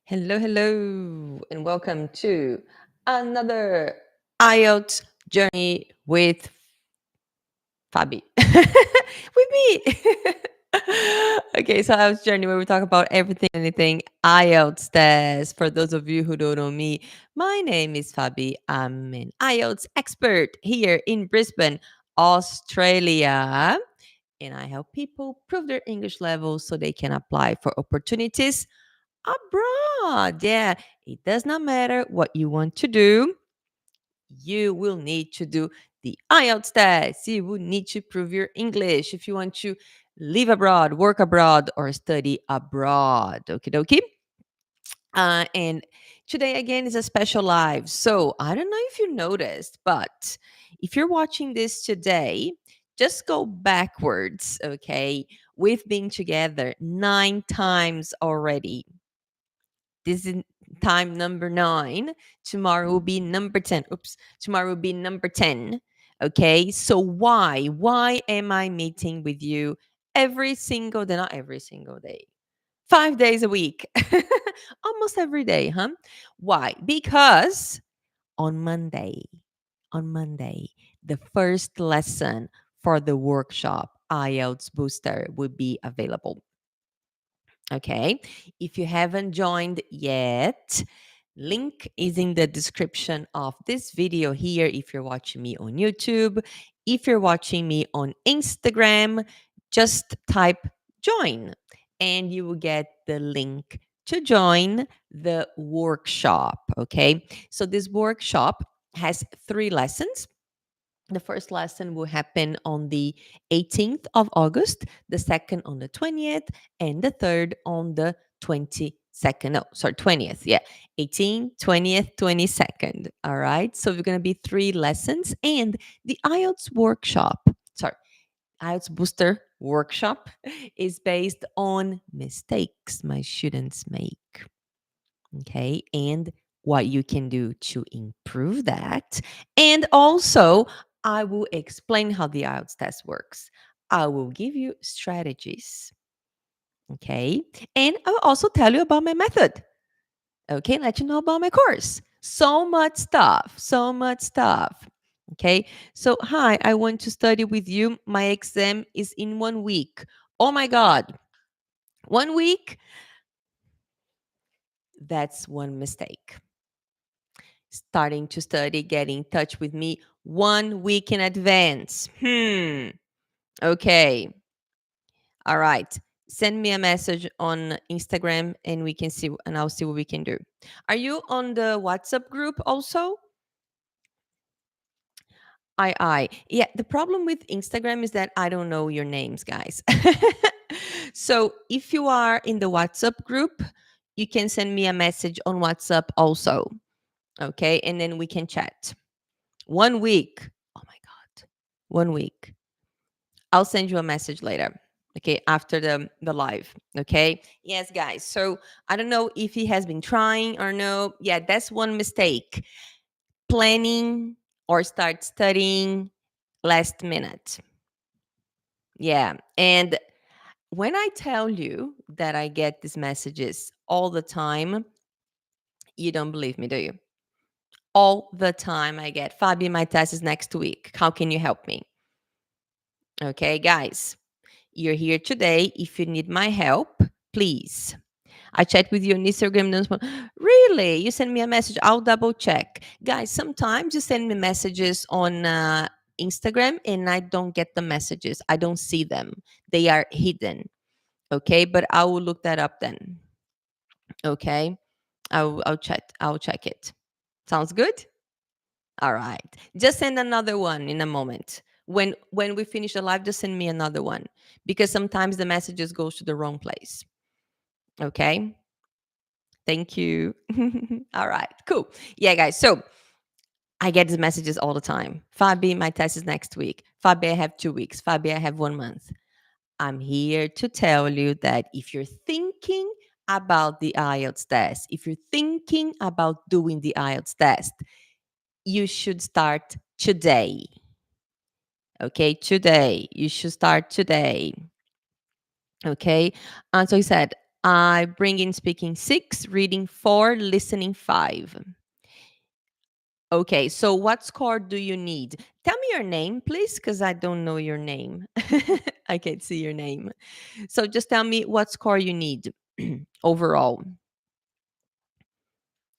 Hello, hello, and welcome to another IELTS journey with Fabi. With me. Okay, so IELTS journey where we talk about everything, anything IELTS test. For those of you who don't know me, my name is Fabi. I'm an IELTS expert here in Brisbane, Australia. And I help people prove their English level so they can apply for opportunities abroad. Yeah, it does not matter what you want to do. You will need to do the IELTS test. You will need to prove your English if you want to live abroad, work abroad, or study abroad. Okie dokie. And today again is a special live. So I don't know if you noticed, but if you're watching this today, just go backwards. Okay, we've been together 9 times already. This is time number 9. Tomorrow will be number 10. Oops. Tomorrow will be number 10. Okay. So why? Why am I meeting with you every single day? Not every single day. 5 days a week. Almost every day, huh? Why? Because on Monday, the first lesson for the workshop IELTS Booster will be available. Okay. If you haven't joined yet, link is in the description of this video here if you're watching me on YouTube. If you're watching me on Instagram, just type join and you will get the link to join the workshop. Okay. So this workshop has 3 lessons. The first lesson will happen on the 18th of August, the second on the 20th, and the third on the 22nd. No, sorry, 20th. Yeah, 18th, 20th, 22nd. All right. So we're going to be 3 lessons. And the IELTS workshop, sorry, IELTS Booster workshop is based on mistakes my students make. Okay. And what you can do to improve that. And also, I will explain how the IELTS test works. I will give you strategies. Okay. And I will also tell you about my method. Okay. Let you know about my course. So much stuff. So much stuff. Okay. So, hi, I want to study with you. My exam is in 1 week. Oh my God. 1 week? That's one mistake. Starting to study, get in touch with me 1 week in advance. Okay. All right. Send me a message on Instagram and we can see, and I'll see what we can do. Are you on the WhatsApp group also? I. Yeah, the problem with Instagram is that I don't know your names, guys. So if you are in the WhatsApp group, you can send me a message on WhatsApp also. Okay. And then we can chat. 1 week. Oh my God. 1 week. I'll send you a message later. Okay. After the live. Okay. Yes, guys. So I don't know if he has been trying or no. Yeah, that's one mistake. Planning or start studying last minute. Yeah. And when I tell you that I get these messages all the time, you don't believe me, do you? All the time I get, Fabi, my test is next week. How can you help me? Okay, guys, you're here today. If you need my help, please. I chat with you on Instagram. Really? You send me a message. I'll double check. Guys, sometimes you send me messages on Instagram and I don't get the messages. I don't see them. They are hidden. Okay, but I will look that up then. Okay, I'll check. I'll check it. Sounds good? All right. Just send another one in a moment. When we finish the live, just send me another one because sometimes the messages goes to the wrong place. Okay? Thank you. All right. Cool. Yeah, guys. So I get these messages all the time. Fabi, my test is next week. Fabi, I have 2 weeks. Fabi, I have 1 month. I'm here to tell you that if you're thinking about the IELTS test, if you're thinking about doing the IELTS test, you should start today. Okay, today. You should start today. Okay. And so he said, I bring in speaking 6, reading 4, listening 5. Okay, so what score do you need? Tell me your name, please, because I don't know your name. I can't see your name. So just tell me what score you need overall.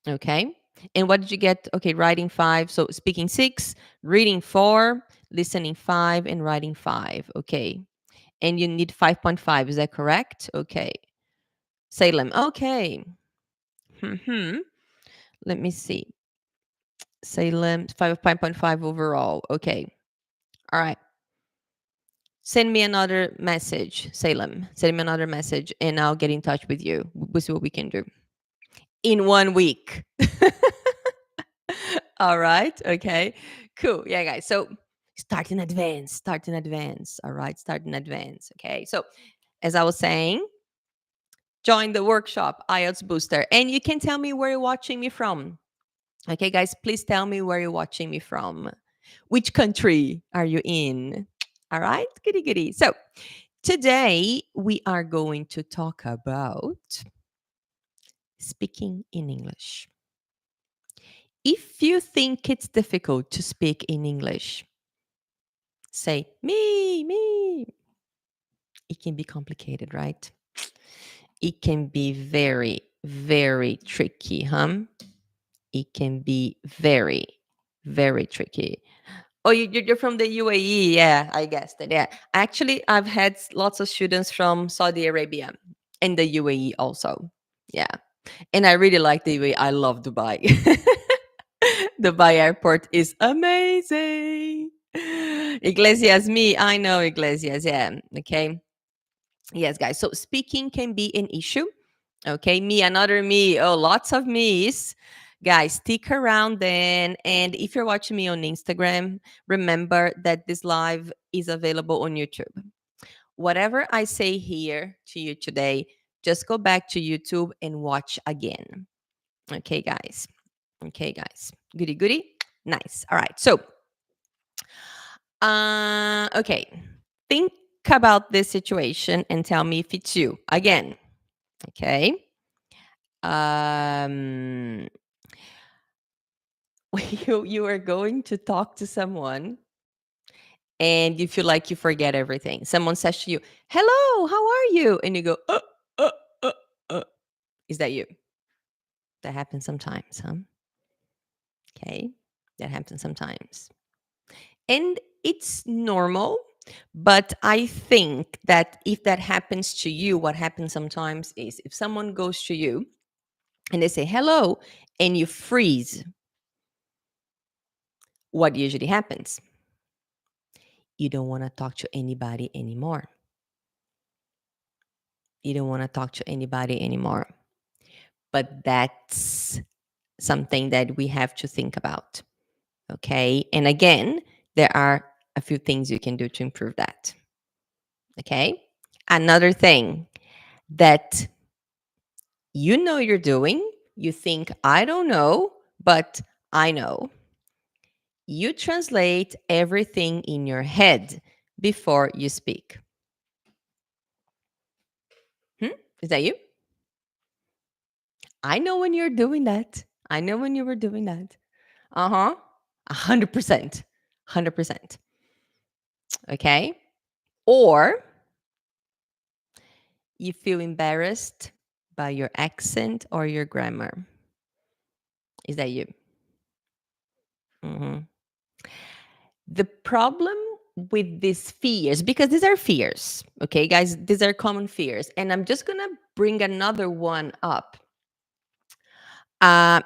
Okay. And what did you get? Okay, writing 5. So speaking 6, reading 4, listening 5, and writing 5. Okay. And you need 5.5. Is that correct? Okay. Salem. Okay. Hmm. Let me see. Salem, 5.5 overall. Okay. All right. Send me another message, Salem. Send me another message and I'll get in touch with you. We'll see what we can do in 1 week. All right. Okay. Cool. Yeah, guys. So start in advance. Start in advance. All right. Start in advance. Okay. So as I was saying, join the workshop, IELTS Booster. And you can tell me where you're watching me from. Okay, guys, please tell me where you're watching me from. Which country are you in? All right. Goody, goody. So today we are going to talk about speaking in English. If you think it's difficult to speak in English, say, me. It can be complicated, right? It can be very, very tricky, huh? It can be very, very tricky. Oh, you're from the UAE. Yeah, I guess that. Yeah. Actually, I've had lots of students from Saudi Arabia and the UAE also. Yeah. And I really like the UAE. I love Dubai. Dubai airport is amazing. Iglesias, me. I know Iglesias. Yeah. Okay. Yes, guys. So speaking can be an issue. Okay. Me, another me. Oh, lots of me's. Guys, stick around then. And if you're watching me on Instagram, remember that this live is available on YouTube. Whatever I say here to you today, just go back to YouTube and watch again. Okay, guys. Okay, guys. Goody, goody. Nice. All right. So, okay. Think about this situation and tell me if it's you. Again. Okay. Um, you are going to talk to someone and you feel like you forget everything. Someone says to you, "Hello, how are you?" And you go, uh, uh, uh. Is that you? That happens sometimes, huh? Okay. That happens sometimes. And it's normal. But I think that if that happens to you, what happens sometimes is if someone goes to you and they say hello and you freeze, what usually happens? You don't want to talk to anybody anymore. You don't want to talk to anybody anymore. But that's something that we have to think about. Okay. And again, there are a few things you can do to improve that. Okay. Another thing that you know you're doing, you think, I don't know, but I know. You translate everything in your head before you speak. Is that you? I know when you're doing that. I know when you were doing that. Uh huh. 100%. 100%. Okay. Or you feel embarrassed by your accent or your grammar. Is that you? Hmm. The problem with these fears, because these are fears, okay, guys, these are common fears. And I'm just going to bring another one up.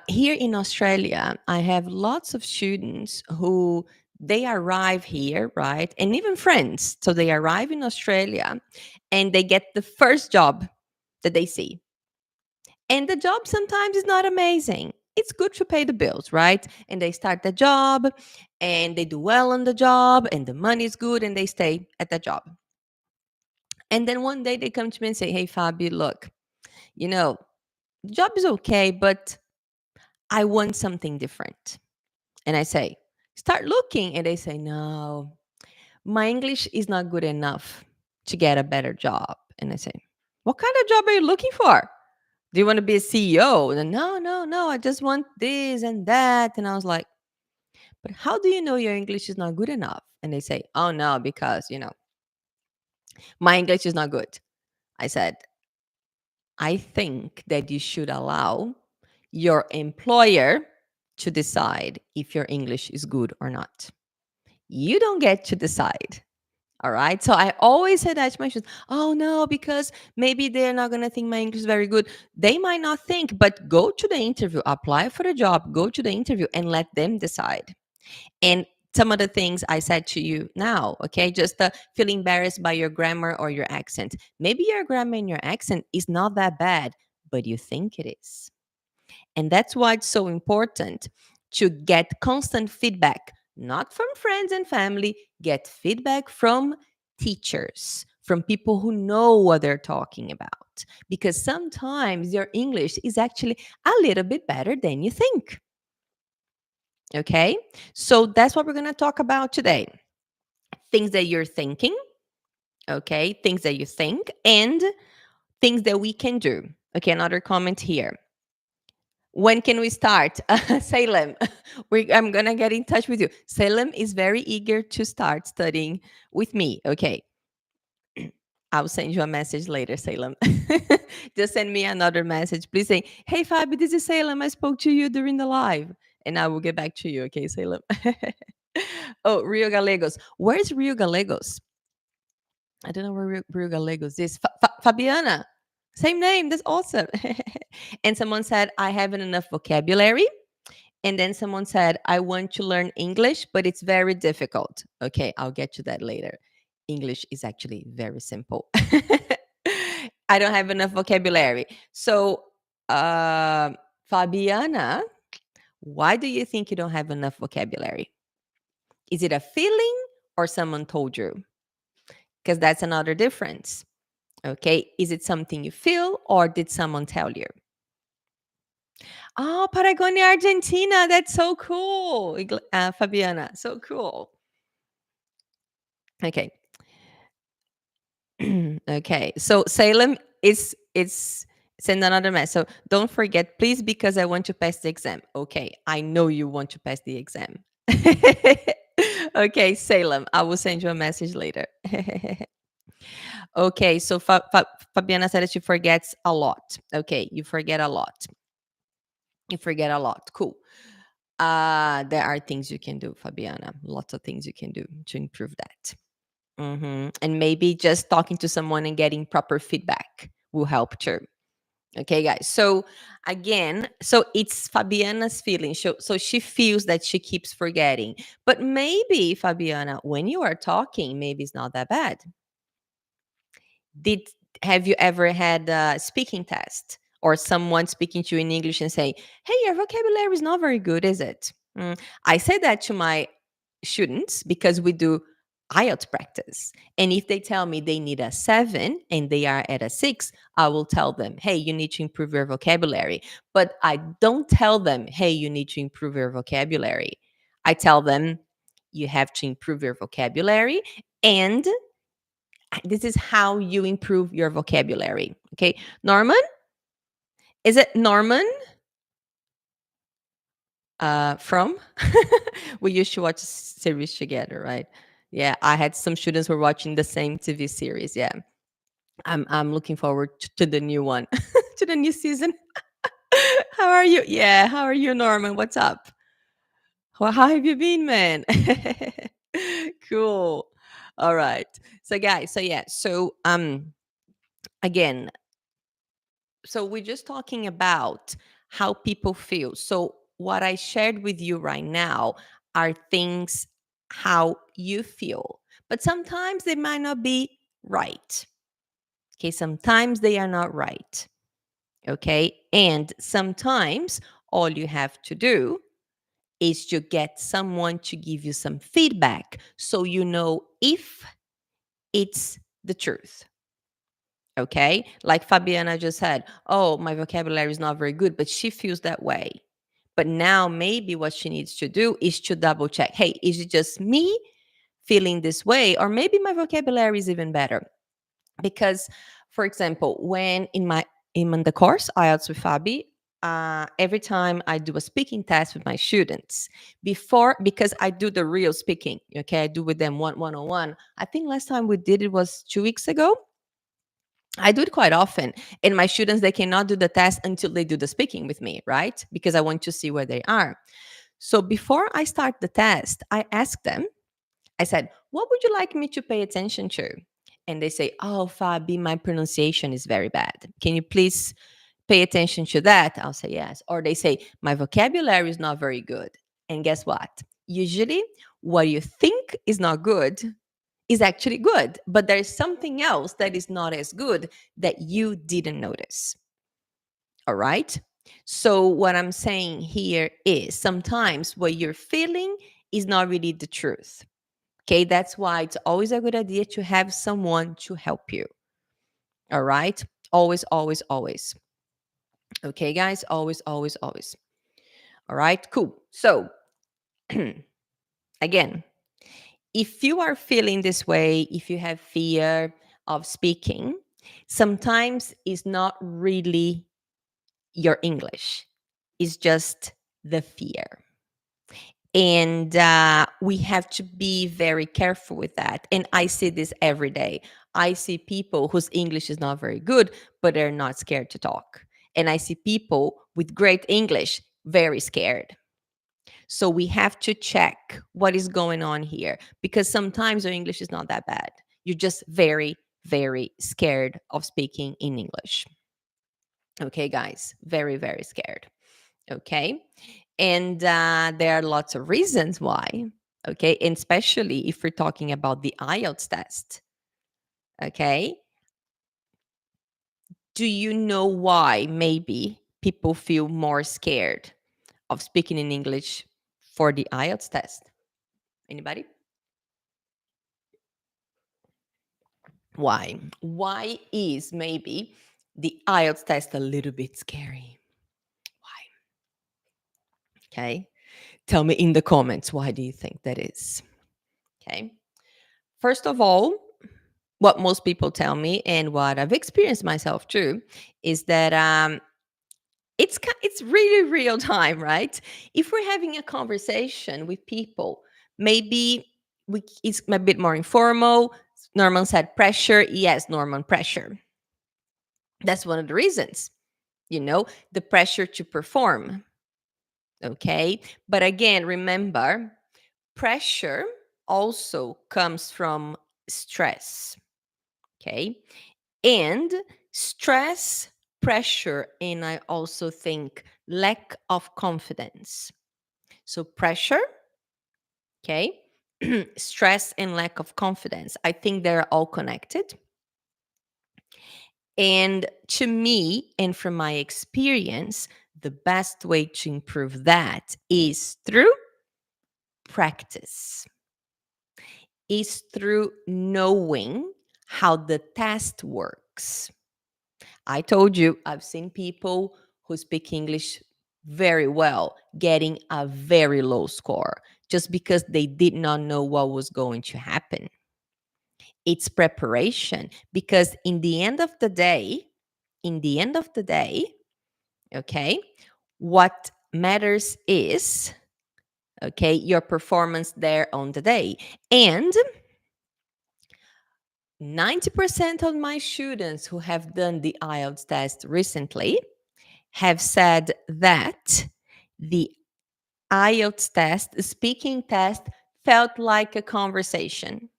Here in Australia, I have lots of students who they arrive here, right? And even friends. So they arrive in Australia and they get the first job that they see. And the job sometimes is not amazing. It's good to pay the bills, right? And they start the job and they do well on the job and the money is good and they stay at the job. And then one day they come to me and say, "Hey, Fabi, look, you know, the job is okay, but I want something different." And I say, "Start looking." And they say, "No, my English is not good enough to get a better job." And I say, What kind of job are you looking for? Do you want to be a CEO? And no, no, no, I just want this and that. And I was like, but how do you know your English is not good enough? And they say, oh no, because, my English is not good. I said, I think that you should allow your employer to decide if your English is good or not. You don't get to decide. All right. So I always say that to my students. Oh no, because maybe they're not gonna think my English is very good. They might not think, but go to the interview, apply for the job, go to the interview and let them decide. And some of the things I said to you now, okay, just feel embarrassed by your grammar or your accent. Maybe your grammar and your accent is not that bad, but you think it is. And that's why it's so important to get constant feedback, not from friends and family, get feedback from teachers, from people who know what they're talking about. Because sometimes your English is actually a little bit better than you think. Okay? So that's what we're going to talk about today. Things that you're thinking, okay? Things that you think, and things that we can do. Okay, another comment here. When can we start? Salem, I'm going to get in touch with you. Salem is very eager to start studying with me. Okay. I'll send you a message later, Salem. Just send me another message. Please say, hey, Fabi, this is Salem. I spoke to you during the live. And I will get back to you. Okay, Salem. Oh, Rio Gallegos. Where's Rio Gallegos? I don't know where Rio Gallegos is. Fabiana. Same name. That's awesome. And someone said, I haven't enough vocabulary. And then someone said, I want to learn English, but it's very difficult. Okay, I'll get to that later. English is actually very simple. I don't have enough vocabulary. So, Fabiana, why do you think you don't have enough vocabulary? Is it a feeling or someone told you? Because that's another difference. Okay, is it something you feel or did someone tell you? Oh, Patagonia, Argentina. That's so cool. Fabiana, so cool. Okay. Okay. So Salem is it's send another message. So don't forget, please, because I want to pass the exam. Okay. I know you want to pass the exam. Okay, Salem. I will send you a message later. Okay. So Fabiana said that she forgets a lot. Okay. You forget a lot. You forget a lot. Cool. There are things you can do, Fabiana. Lots of things you can do to improve that. And maybe just talking to someone and getting proper feedback will help too. Okay, guys. So again, so it's Fabiana's feeling. So she feels that she keeps forgetting. But maybe, Fabiana, when you are talking, maybe it's not that bad. Did have you ever had a speaking test or someone speaking to you in English and say, "Hey, your vocabulary is not very good, is it?" I say that to my students because we do IELTS practice. And if they tell me they need a 7 and they are at a 6, I will tell them, "Hey, you need to improve your vocabulary." But I don't tell them, "Hey, you need to improve your vocabulary." I tell them, "You have to improve your vocabulary and this is how you improve your vocabulary." Okay. Norman? Is it Norman? From? We used to watch series together, right? Yeah, I had some students who were watching the same TV series. Yeah. I'm looking forward to the new one, to the new season. How are you? Yeah, how are you, Norman? What's up? Well, how have you been, man? Cool. All right. So guys, so yeah, so again, so we're just talking about how people feel. So what I shared with you right now are things how you feel, but sometimes they might not be right. Okay, sometimes they are not right. Okay, and sometimes all you have to do is to get someone to give you some feedback so you know if it's the truth. Okay. Like Fabiana just said, oh, my vocabulary is not very good, but she feels that way. But now maybe what she needs to do is to double check. Hey, is it just me feeling this way? Or maybe my vocabulary is even better. Because For example, when in the course IELTS with Fabi, every time I do a speaking test with my students, before, because I do the real speaking, okay, I do with them one on one. I think last time we did it was 2 weeks ago. I do it quite often, and my students, they cannot do the test until they do the speaking with me, right? Because I want to see where they are. So before I start the test, I ask them, I said, what would you like me to pay attention to? And they say, oh, Fabi, my pronunciation is very bad. Can you please pay attention to that? I'll say yes. Or they say, my vocabulary is not very good. And guess what? Usually, what you think is not good is actually good, but there's something else that is not as good that you didn't notice. All right. So, what I'm saying here is sometimes what you're feeling is not really the truth. Okay, that's why it's always a good idea to have someone to help you. All right, always, always, always. Okay, guys, always, always, always. All right, cool. So, again, if you are feeling this way, if you have fear of speaking, sometimes it's not really your English, it's just the fear. And we have to be very careful with that. And I see this every day. I see people whose English is not very good, but they're not scared to talk. And I see people with great English very scared. So we have to check what is going on here, because sometimes your English is not that bad. You're just very, very scared of speaking in English. Okay, guys, very, very scared. Okay. And there are lots of reasons why. Okay. And especially if we're talking about the IELTS test. Okay. Do you know why maybe people feel more scared of speaking in English for the IELTS test? Anybody? Why? Why is maybe the IELTS test a little bit scary? Why? Okay. Tell me in the comments, why do you think that is? Okay. First of all, what most people tell me and what I've experienced myself too is that it's really real time, right? If we're having a conversation with people, maybe it's a bit more informal. Norman said pressure. Yes, Norman, pressure. That's one of the reasons, the pressure to perform. Okay. But again, remember, pressure also comes from stress. Okay. And stress, pressure, and I also think lack of confidence. So, pressure, okay, stress, and lack of confidence. I think they're all connected. And to me, and from my experience, the best way to improve that is through practice, is through knowing how the test works. I told you, I've seen people who speak English very well getting a very low score just because they did not know what was going to happen. It's preparation, because in the end of the day, okay, what matters is, okay, your performance there on the day. And 90% of my students who have done the IELTS test recently have said that the IELTS test, the speaking test, felt like a conversation,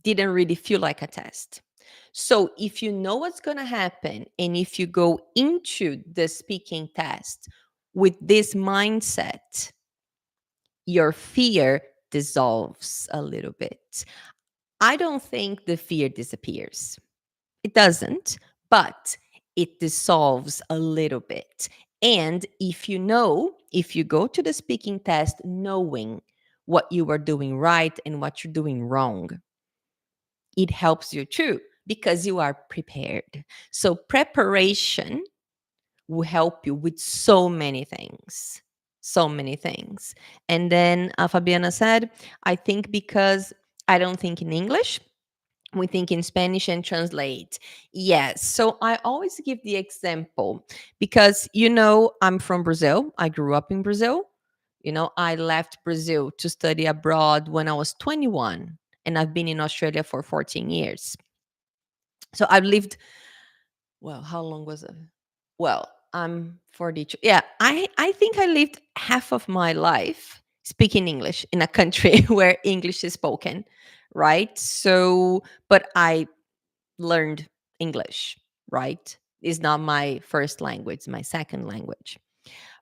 didn't really feel like a test. So if you know what's going to happen, and if you go into the speaking test with this mindset, your fear dissolves a little bit. I don't think the fear disappears. It doesn't, but it dissolves a little bit. And if you go to the speaking test knowing what you are doing right and what you're doing wrong, it helps you too, because you are prepared. So preparation will help you with so many things. So many things. And then Fabiana said, I think because I don't think in English, We think in Spanish and translate. Yes. So I always give the example because, I'm from Brazil. I grew up in Brazil. I left Brazil to study abroad when I was 21, and I've been in Australia for 14 years. So I've lived, well, how long was it? Well, I'm 42. Yeah, I think I lived half of my life speaking English in a country where English is spoken, right? So, but I learned English, right? It's not my first language, it's my second language.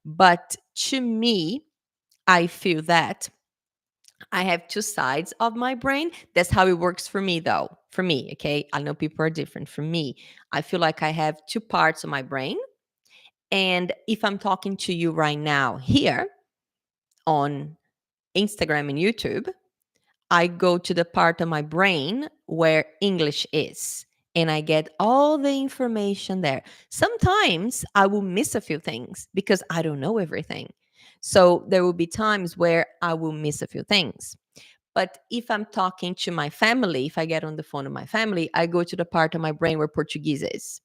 But to me, I feel that I have two sides of my brain. That's how it works for me, though. For me, okay? I know people are different. For me, I feel like I have two parts of my brain. And if I'm talking to you right now here on Instagram and YouTube, I go to the part of my brain where English is, and I get all the information there. Sometimes I will miss a few things because I don't know everything. So there will be times where I will miss a few things. But if I'm talking to my family, if I get on the phone with my family, I go to the part of my brain where Portuguese is.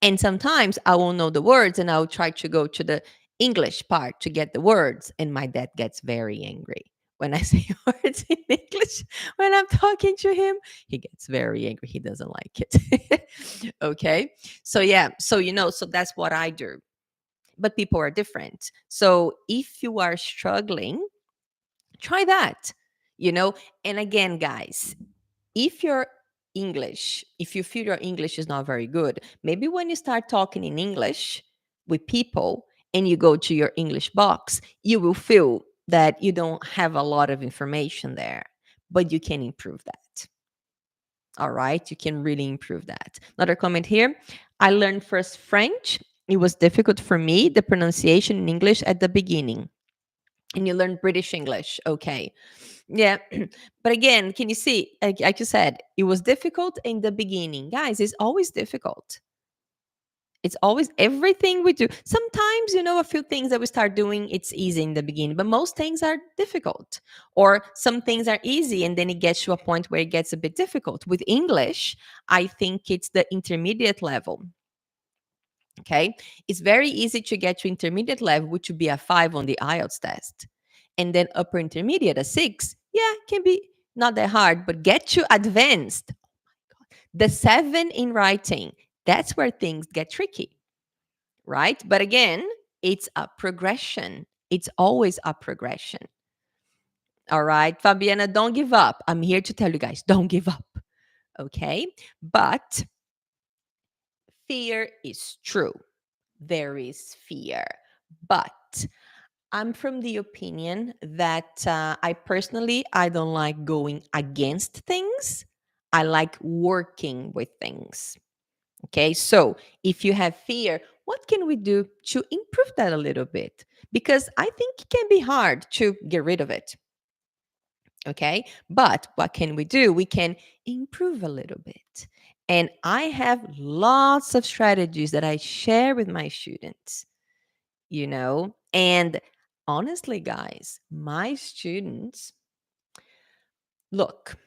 And sometimes I won't know the words and I'll try to go to the English part to get the words. And my dad gets very angry when I say words in English when I'm talking to him. He gets very angry. He doesn't like it. Okay. So, yeah. So, so that's what I do. But people are different. So, if you are struggling, try that, you know. And again, guys, if you feel your English is not very good, maybe when you start talking in English with people and you go to your English box, you will feel that you don't have a lot of information there, but you can improve that. All right, you can really improve that. Another comment here. I learned first French. It was difficult for me, the pronunciation in English at the beginning. And you learn British English. Okay. Yeah. But again, can you see, like you said, it was difficult in the beginning. Guys, it's always difficult. It's always everything we do. Sometimes, a few things that we start doing, it's easy in the beginning, but most things are difficult. Or some things are easy and then it gets to a point where it gets a bit difficult. With English, I think it's the intermediate level. Okay. It's very easy to get to intermediate level, which would be a 5 on the IELTS test. And then upper intermediate, a 6. Yeah, can be not that hard, but get to advanced. The 7 in writing, that's where things get tricky, right? But again, it's a progression. It's always a progression. All right, Fabiana, don't give up. I'm here to tell you guys, don't give up. Okay. But fear is true. There is fear. But I'm from the opinion that I don't like going against things. I like working with things. Okay, so if you have fear, what can we do to improve that a little bit? Because I think it can be hard to get rid of it. Okay, but what can we do? We can improve a little bit. And I have lots of strategies that I share with my students, and honestly, guys, my students, look,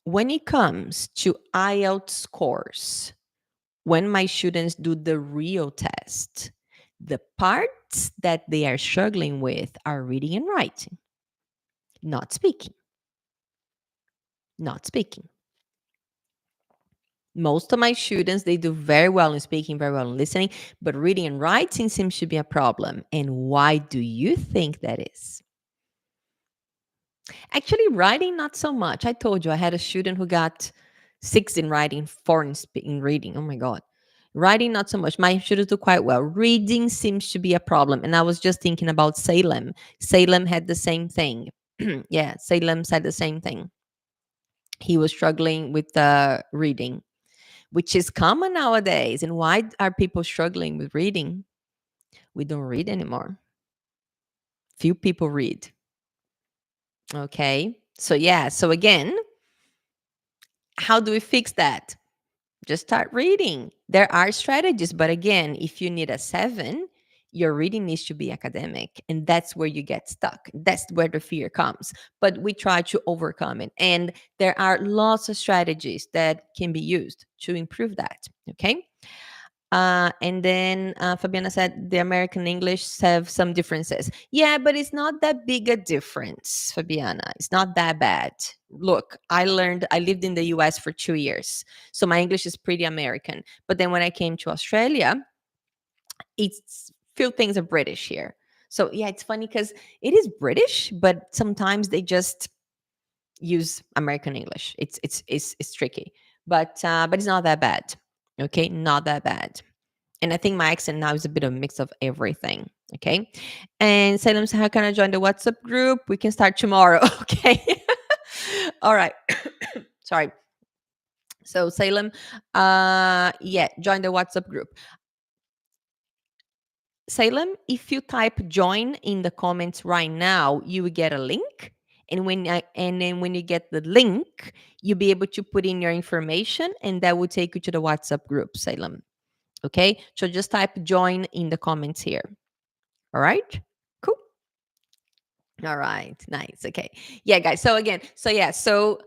when it comes to IELTS scores, when my students do the real test, the parts that they are struggling with are reading and writing, not speaking. Not speaking. Most of my students, they do very well in speaking, very well in listening, but reading and writing seems to be a problem. And why do you think that is? Actually, writing, not so much. I told you I had a student who got 6 in writing, 4 in reading. Oh my God. Writing, not so much. My students do quite well. Reading seems to be a problem. And I was just thinking about Salem. Salem had the same thing. Yeah, Salem said the same thing. He was struggling with reading, which is common nowadays. And why are people struggling with reading? We don't read anymore. Few people read. Okay. So, yeah. So, again, how do we fix that? Just start reading. There are strategies, but again, if you need a 7, Your reading needs to be academic, and that's where you get stuck. That's where the fear comes. But we try to overcome it. And there are lots of strategies that can be used to improve that. Okay. And then Fabiana said the American English have some differences. Yeah, but it's not that big a difference, Fabiana. It's not that bad. Look, I lived in the US for 2 years. So my English is pretty American. But then when I came to Australia, it's few things are British here. So yeah, it's funny because it is British, but sometimes they just use American English. It's tricky, but it's not that bad. Okay, not that bad. And I think my accent now is a bit of a mix of everything. Okay. And Salem said, how can I join the WhatsApp group? We can start tomorrow. Okay. All right. Sorry. So Salem, yeah, join the WhatsApp group. Salem, if you type join in the comments right now, you will get a link. And then when you get the link, you'll be able to put in your information and that will take you to the WhatsApp group, Salem. Okay. So just type join in the comments here. All right. Cool. All right. Nice. Okay. Yeah, guys. So again, Salem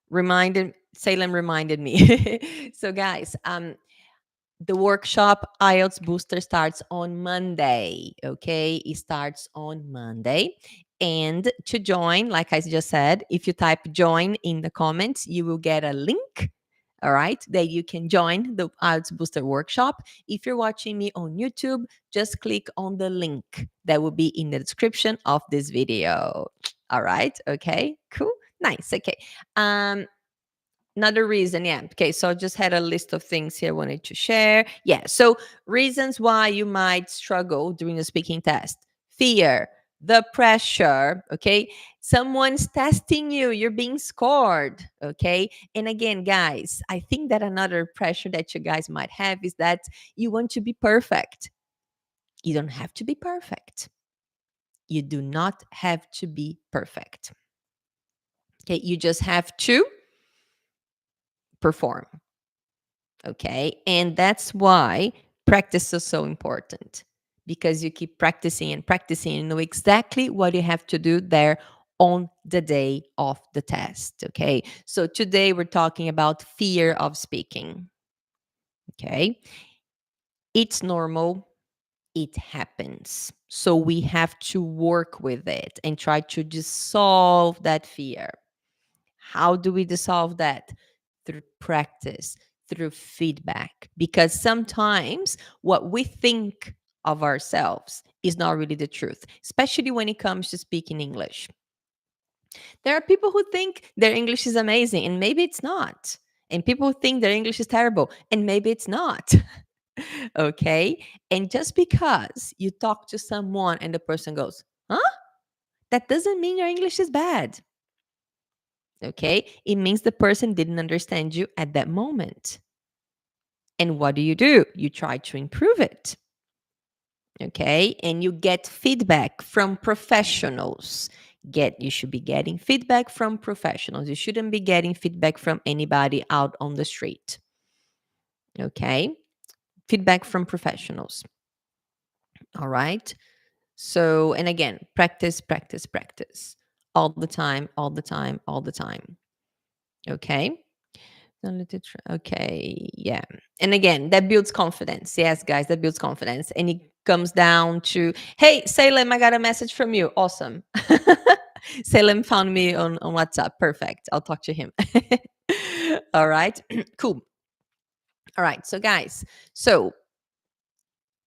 reminded me. So guys, the workshop IELTS Booster starts on Monday. Okay. It starts on Monday. And to join, like I just said, if you type join in the comments, you will get a link. All right, that you can join the IELTS Booster workshop. If you're watching me on YouTube, just click on the link that will be in the description of this video. All right, okay, cool, nice, okay. Another reason, yeah. Okay, so I just had a list of things here I wanted to share. Yeah, so reasons why you might struggle during the speaking test: fear, the pressure, okay? Someone's testing you, you're being scored, okay? And again, guys, I think that another pressure that you guys might have is that you want to be perfect. You don't have to be perfect. You do not have to be perfect. Okay, you just have to perform. Okay. And that's why practice is so important, because you keep practicing and practicing and know exactly what you have to do there on the day of the test. Okay. So today we're talking about fear of speaking. Okay. It's normal. It happens. So we have to work with it and try to dissolve that fear. How do we dissolve that? Through practice, through feedback. Because sometimes what we think of ourselves is not really the truth, especially when it comes to speaking English. There are people who think their English is amazing, and maybe it's not. And people who think their English is terrible, and maybe it's not. Okay. And just because you talk to someone and the person goes, huh? That doesn't mean your English is bad. Okay. It means the person didn't understand you at that moment. And what do? You try to improve it. Okay. And you get feedback from professionals. You should be getting feedback from professionals. You shouldn't be getting feedback from anybody out on the street. Okay. Feedback from professionals. All right. So, and again, practice, practice, practice all the time, all the time, all the time. Okay. Okay. Yeah. And again, that builds confidence. Yes, guys, that builds confidence. And it comes down to, hey, Salem, I got a message from you. Awesome. Salem found me on WhatsApp. Perfect. I'll talk to him. All right. Cool. All right. So, guys, so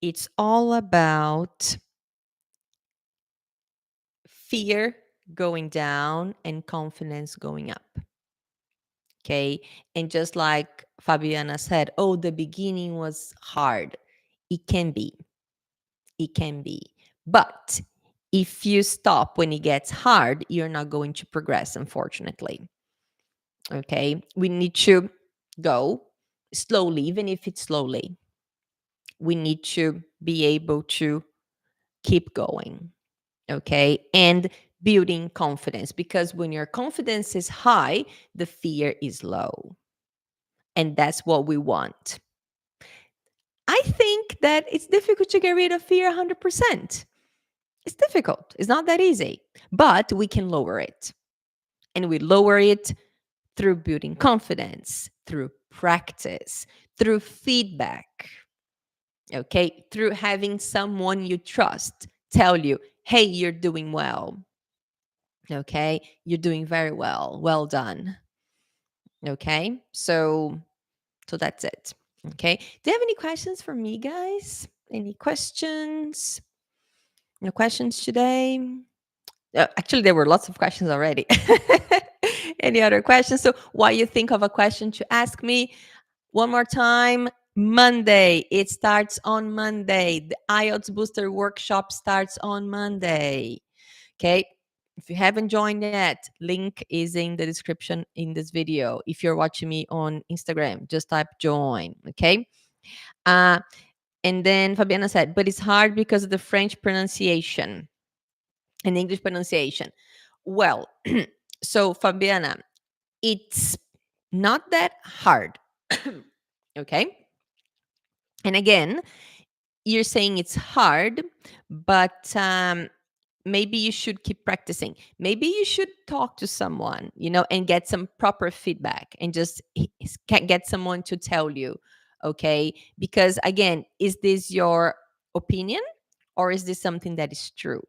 it's all about fear going down and confidence going up. Okay. And just like Fabiana said, oh, the beginning was hard. It can be. It can be. But if you stop when it gets hard, you're not going to progress, unfortunately. Okay. We need to go slowly, even if it's slowly. We need to be able to keep going. Okay. And building confidence, because when your confidence is high, the fear is low. And that's what we want. I think think that it's difficult to get rid of fear 100%. It's difficult. It's not that easy, but we can lower it. And we lower it through building confidence, through practice, through feedback, okay? Through having someone you trust tell you, hey, you're doing well, okay? You're doing very well. Well done, okay? So that's it, okay? Do you have any questions for me, guys? Any questions? No questions today? Actually, there were lots of questions already. Any other questions? So while you think of a question to ask me, one more time, Monday. It starts on Monday. The IELTS Booster Workshop starts on Monday. Okay. If you haven't joined yet, link is in the description in this video. If you're watching me on Instagram, just type join. Okay. Uh, and then Fabiana said, but it's hard because of the French pronunciation and English pronunciation. Well, so Fabiana, it's not that hard. Okay. And again, you're saying it's hard, but maybe you should keep practicing. Maybe you should talk to someone, and get some proper feedback and just get someone to tell you, okay? Because again, is this your opinion or is this something that is true?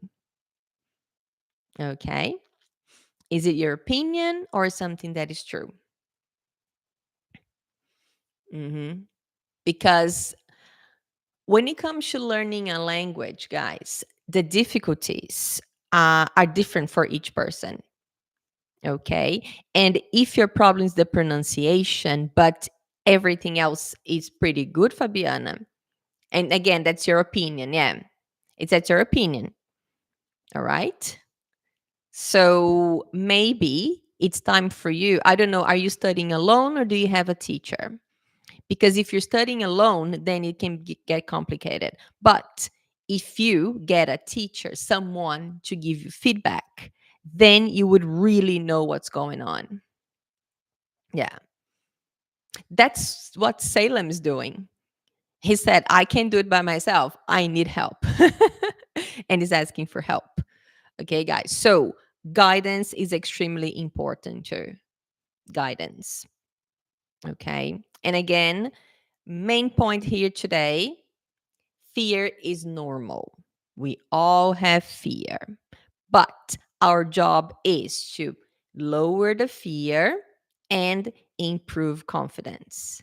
Okay. Is it your opinion or something that is true? Mm-hmm. Because when it comes to learning a language, guys, the difficulties are different for each person. Okay. And if your problem is the pronunciation, but everything else is pretty good, Fabiana, and again, that's your opinion. Yeah. That's your opinion. All right. So maybe it's time for you. I don't know. Are you studying alone or do you have a teacher? Because if you're studying alone, then it can get complicated. But if you get a teacher, someone to give you feedback, then you would really know what's going on. Yeah. That's what Salem is doing. He said, I can't do it by myself. I need help. And he's asking for help. Okay, guys. So guidance is extremely important too. Guidance. Okay. And again, main point here today, fear is normal. We all have fear. But our job is to lower the fear and improve confidence.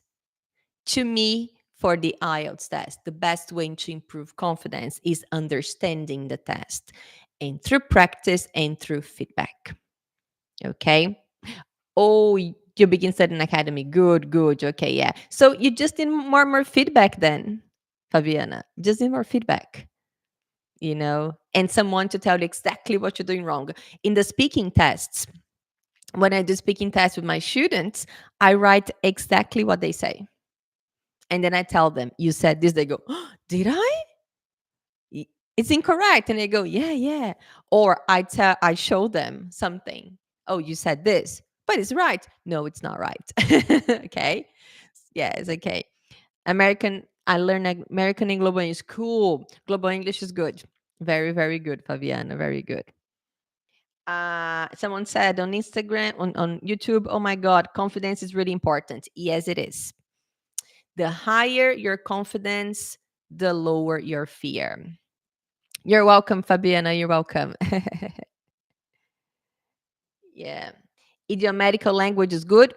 To me, for the IELTS test, the best way to improve confidence is understanding the test and through practice and through feedback. Okay. Oh, you begin studying academy. Good, good. Okay, yeah. So you just need more feedback then, Fabiana. Just need more feedback, and someone to tell you exactly what you're doing wrong. In the speaking tests, when I do speaking tests with my students, I write exactly what they say. And then I tell them, you said this. They go, oh, did I? It's incorrect. And they go, yeah, yeah. Or I show them something. Oh, you said this, but it's right. No, it's not right. Okay. Yeah, it's okay. I learned American and Global English. Cool. Global English is good. Very, very good, Fabiana. Very good. Someone said on Instagram, on YouTube, oh my God, confidence is really important. Yes, it is. The higher your confidence, the lower your fear. You're welcome, Fabiana. You're welcome. Yeah. Idiomatical language is good.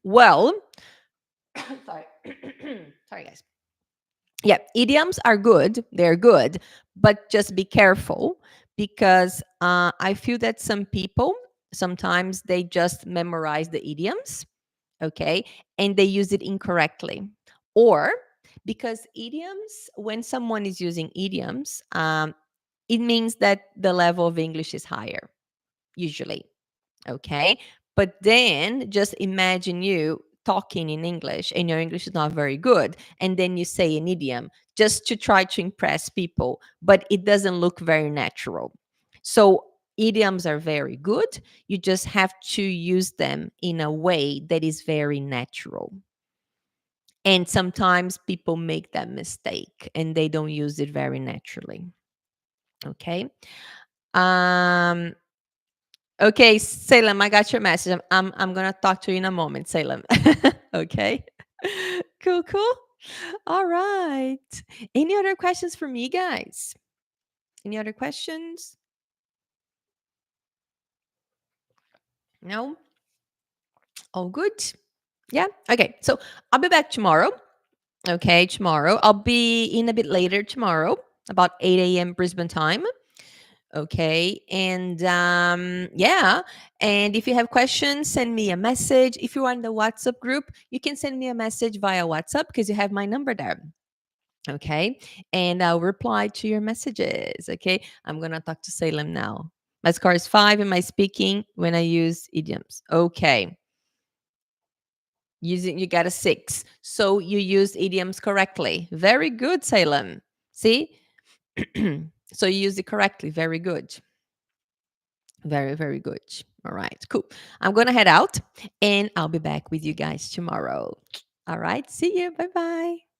Well, sorry. Sorry, guys. Yeah, idioms are good. They're good, but just be careful because I feel that some people sometimes they just memorize the idioms, okay, and they use it incorrectly, or because idioms, when someone is using idioms, it means that the level of English is higher, usually. Okay. But then just imagine you talking in English and your English is not very good. And then you say an idiom just to try to impress people, but it doesn't look very natural. So idioms are very good. You just have to use them in a way that is very natural. And sometimes people make that mistake and they don't use it very naturally. Okay. Um, okay, Salem, I got your message. I'm gonna talk to you in a moment, Salem. Okay. Cool, cool. All right. Any other questions for me, guys? Any other questions? No? All good? Yeah. Okay. So I'll be back tomorrow. Okay, tomorrow. I'll be in a bit later tomorrow, about 8 a.m. Brisbane time. Okay. And yeah. And if you have questions, send me a message. If you are in the WhatsApp group, you can send me a message via WhatsApp because you have my number there. Okay. And I'll reply to your messages. Okay. I'm going to talk to Salem now. My score is 5 in my speaking when I use idioms. Okay. You got a 6. So you used idioms correctly. Very good, Salem. See? So you used it correctly. Very good. Very, very good. All right, cool. I'm going to head out and I'll be back with you guys tomorrow. All right. See you. Bye bye.